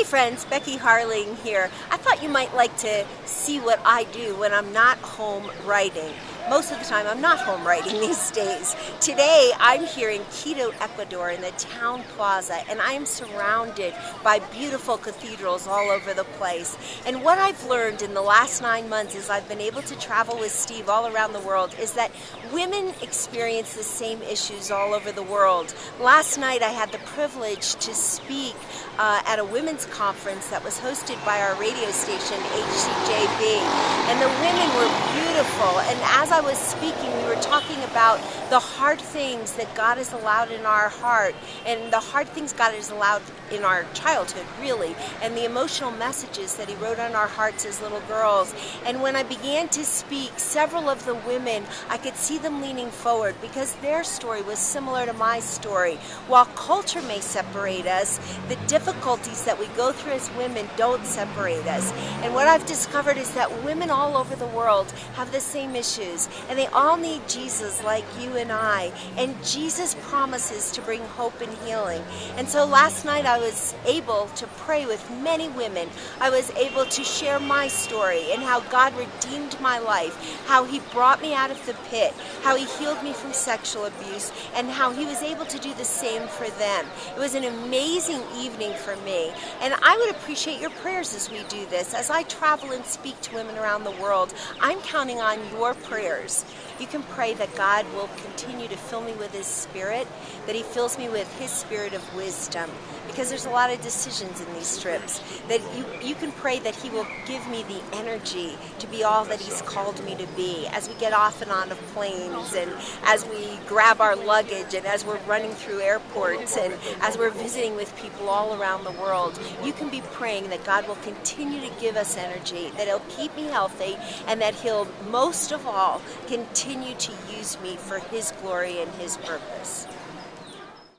friends, Becky Harling here. I thought you might like to see what I do when I'm not home writing. Most of the time I'm not home writing these days. Today I'm here in Quito, Ecuador in the town plaza, and I am surrounded by beautiful cathedrals all over the place. And what I've learned in the last 9 months as I've been able to travel with Steve all around the world is that women experience the same issues all over the world. Last night I had the privilege to speak at a women's conference that was hosted by our radio station, HCJB. And the women were beautiful. And as I was speaking, we were talking about the hard things that God has allowed in our heart, and the hard things God has allowed in our childhood, really, and the emotional messages that He wrote on our hearts as little girls. And when I began to speak, several of the women, I could see them leaning forward because their story was similar to my story. While culture may separate us, the difficulties that we go through as women don't separate us. And what I've discovered is that women all over the world have the same issues, and they all need Jesus like you and I. And Jesus promises to bring hope and healing. And so last night I was able to pray with many women. I was able to share my story and how God redeemed my life, how He brought me out of the pit, how He healed me from sexual abuse, and how He was able to do the same for them. It was an amazing evening for me, and I would appreciate your prayers as we do this. As I travel and speak to women around the world, I'm counting on your prayers. You can pray that God will continue to fill me with His Spirit, that He fills me with His Spirit of wisdom, because there's a lot of decisions in these trips, that you can pray that He will give me the energy to be all that He's called me to be as we get off and on of planes, and as we grab our luggage, and as we're running through airports, and as we're visiting with people all around the world. You can be praying that God will continue to give us energy, that He'll keep me healthy, and that He'll, most of all, continue to use me for His glory and His purpose.